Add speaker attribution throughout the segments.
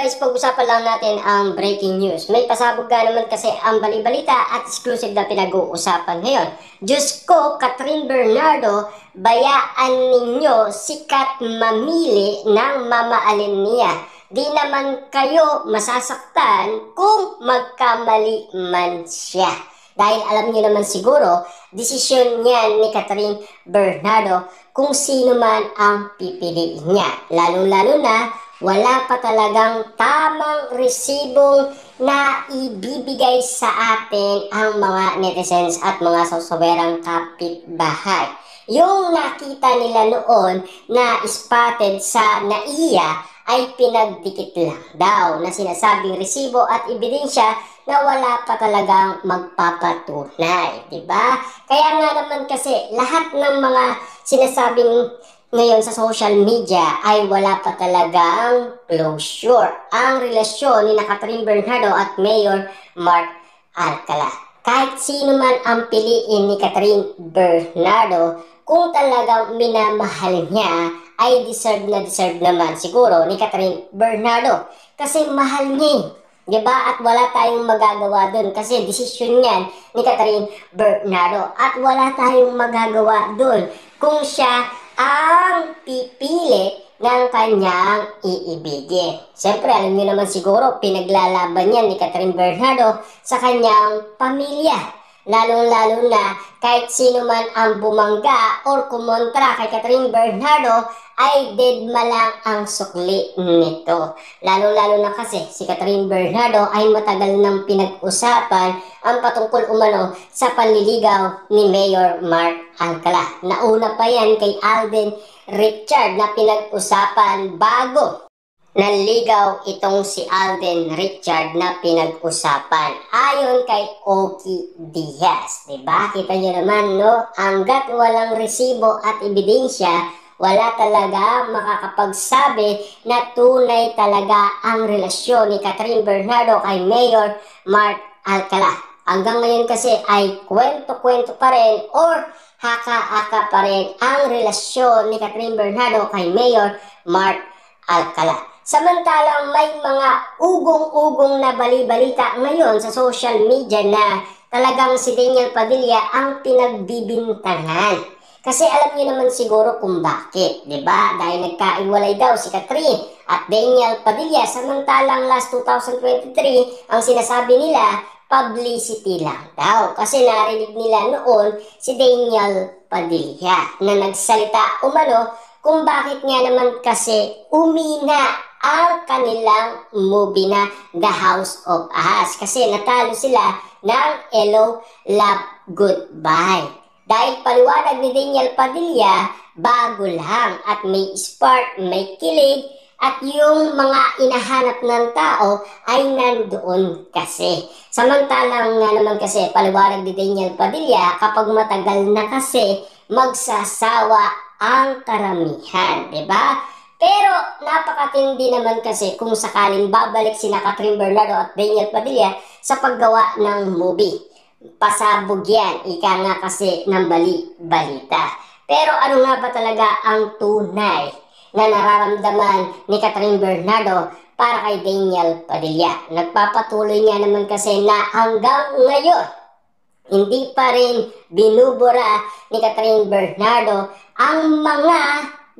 Speaker 1: guys, pag-usapan lang natin ang breaking news. May pasabog nga naman kasi ang balibalita at exclusive na pinag-uusapan ngayon. Diyos ko, Catherine Bernardo, bayaan ninyo sikat mamili ng mamaalin niya. Di naman kayo masasaktan kung magkamali man siya. Dahil alam niyo naman siguro, desisyon niyan ni Catherine Bernardo kung sino man ang pipiliin niya. Lalong-lalo na, wala pa talagang tamang resibong na ibibigay sa atin ang mga netizens at mga sosoberang kapitbahay. Yung nakita nila noon na spotted sa NAIA ay pinagdikit lang daw na sinasabing resibo at ebidensya na wala pa talagang magpapatunay, diba? Kaya nga naman kasi lahat ng mga sinasabing ngayon sa social media ay wala pa talagang closure ang relasyon ni Catherine Bernardo at Mayor Mark Alcala. Kahit sino man ang piliin ni Catherine Bernardo, kung talagang minamahal niya, ay deserve naman siguro ni Catherine Bernardo. Kasi mahal niya, diba? At wala tayong magagawa dun kasi desisyon niyan ni Catherine Bernardo. At wala tayong magagawa dun kung siya ang pipili ng kanyang iibigin. Siyempre, alam niyo naman siguro, pinaglalaban yan ni Catherine Bernardo sa kanyang pamilya. Lalong-lalo na kahit sino man ang bumangga or kumontra kay Catherine Bernardo ay deadma lang ang sukli nito. Lalong-lalo na kasi si Catherine Bernardo ay matagal nang pinag-usapan ang patungkol umano sa panliligaw ni Mayor Mark Alcala. Nauna pa yan kay Alden Richard na pinag-usapan bago nanligaw itong si Alden Richard na pinag-usapan ayon kay Oki Diaz. Diba? Kita nyo naman, no? Hanggat walang resibo at ebidensya, wala talaga makakapagsabi na tunay talaga ang relasyon ni Catherine Bernardo kay Mayor Mark Alcala. Hanggang ngayon kasi ay kwento-kwento pa rin or haka-haka pa rin ang relasyon ni Catherine Bernardo kay Mayor Mark Alcala. Samantalang may mga ugong-ugong na bali-balita ngayon sa social media na talagang si Daniel Padilla ang pinagbibintangan. Kasi alam niyo naman siguro kung bakit, di ba? Dahil nagkaiwalay daw si Catherine at Daniel Padilla, samantalang last 2023, ang sinasabi nila, publicity lang daw. Kasi narinig nila noon si Daniel Padilla na nagsalita umano kung bakit nga naman kasi umina ang kanilang movie na The House of Us. Kasi natalo sila ng Hello, Love, Goodbye. Dahil paliwanag ni Daniel Padilla, bago lang at may spark, may kilig, at yung mga inahanap ng tao ay nandoon kasi. Samantalang nga naman kasi paliwanag ni Daniel Padilla, kapag matagal na kasi magsasawa ang karamihan, diba? Pero napakatindi naman kasi kung sakaling babalik sina Catherine Bernardo at Daniel Padilla sa paggawa ng movie. Pasabog yan, ika nga kasi ng bali-balita. Pero ano nga ba talaga ang tunay na nararamdaman ni Catherine Bernardo para kay Daniel Padilla? Nagpapatuloy nga naman kasi na hanggang ngayon, hindi pa rin binubura ni Catherine Bernardo ang mga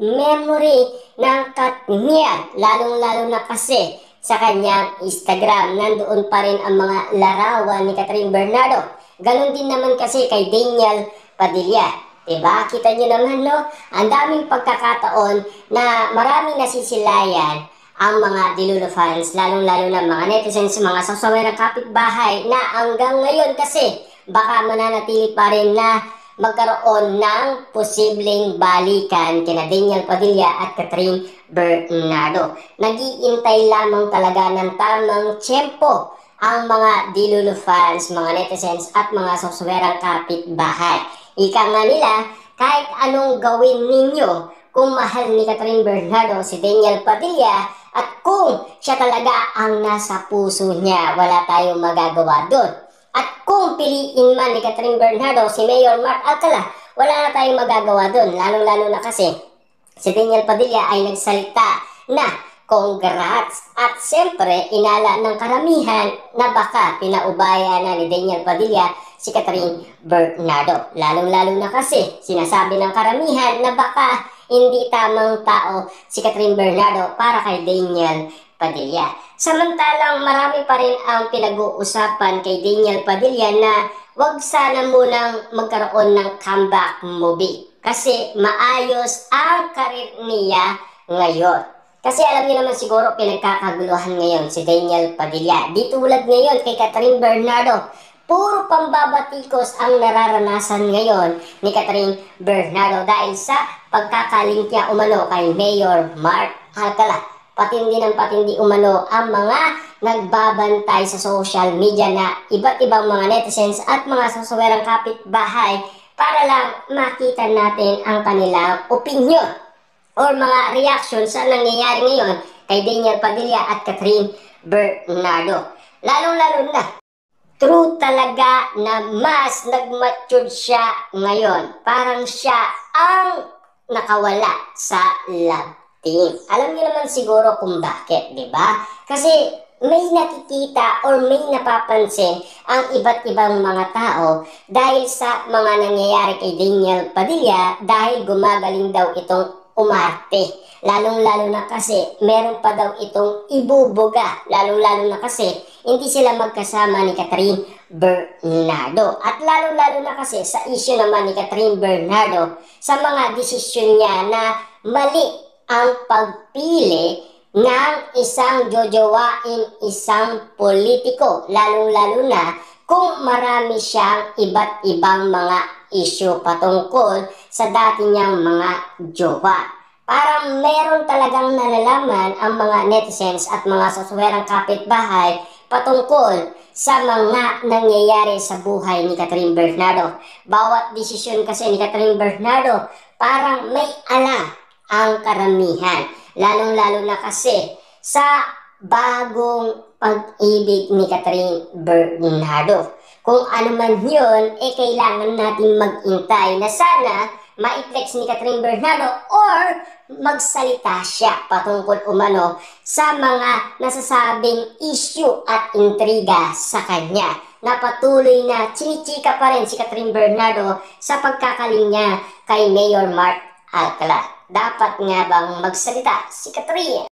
Speaker 1: memory ng kanya, lalong-lalo na kasi sa kanyang Instagram, nandoon pa rin ang mga larawan ni Catherine Bernardo. Ganon din naman kasi kay Daniel Padilla. Diba? Kita nyo naman, no? Ang daming pagkakataon na maraming nasisilayan ang mga Dilulo fans, lalong-lalo na mga netizens, mga sasawerang kapitbahay na hanggang ngayon kasi baka mananatili pa rin na magkaroon ng posibleng balikan kina Daniel Padilla at Catherine Bernardo. Nag-iintay lamang talaga ng tamang tiyempo ang mga Dilulo fans, mga netizens at mga susuwerang kapitbahay. Ika nga nila, kahit anong gawin ninyo, kung mahal ni Catherine Bernardo si Daniel Padilla at kung siya talaga ang nasa puso niya, wala tayong magagawa doon. At kung piliin man ni Catherine Bernardo si Mayor Mark Alcala, wala na tayong magagawa doon. Lalong-lalo na kasi si Daniel Padilla ay nagsalita na congrats! At siyempre, inala ng karamihan na baka pinaubaya na ni Daniel Padilla si Catherine Bernardo. Lalong-lalo na kasi sinasabi ng karamihan na baka hindi tamang tao si Catherine Bernardo para kay Daniel Padilla. Samantalang marami pa rin ang pinag-uusapan kay Daniel Padilla na wag sana munang magkaroon ng comeback movie kasi maayos ang karir niya ngayon. Kasi alam niyo naman siguro pinagkakaguluhan ngayon si Daniel Padilla. Di tulad ngayon kay Catherine Bernardo. Puro pambabatikos ang nararanasan ngayon ni Catherine Bernardo dahil sa pagkakaling niya umano kay Mayor Mark Alcala. Patindi ng patindi umano ang mga nagbabantay sa social media na iba't ibang mga netizens at mga sasuwerang kapitbahay para lang makita natin ang kanilang opinyon or mga reaction sa nangyayari ngayon kay Daniel Padilla at Catherine Bernardo. Lalong-lalo na, true talaga na mas nag-mature siya ngayon. Parang siya ang nakawala sa love team. Alam niyo naman siguro kung bakit, di ba? Kasi may nakikita or may napapansin ang iba't ibang mga tao dahil sa mga nangyayari kay Daniel Padilla dahil gumagaling daw itong umarte. Lalong-lalo na kasi meron pa daw itong ibubuga. Lalong-lalo na kasi hindi sila magkasama ni Catherine Bernardo. At lalong-lalo na kasi sa issue naman ni Catherine Bernardo sa mga desisyon niya na mali ang pagpili ng isang jojowain isang politiko. Lalong-lalo na kung marami siyang iba't ibang mga issue patungkol sa dati niyang mga jowa. Parang meron talagang nalalaman ang mga netizens at mga sasuwerang kapitbahay patungkol sa mga nangyayari sa buhay ni Catherine Bernardo. Bawat desisyon kasi ni Catherine Bernardo parang may alam ang karamihan. Lalong-lalo na kasi sa bagong pag-ibig ni Catherine Bernardo. Kung ano man yun, kailangan natin mag-intay na sana ma-flex ni Catherine Bernardo or magsalita siya patungkol umano sa mga nasasabing issue at intriga sa kanya na patuloy na chinichika pa rin si Catherine Bernardo sa pagkakaling niya kay Mayor Mark Alcala. Dapat nga bang magsalita si Catherine?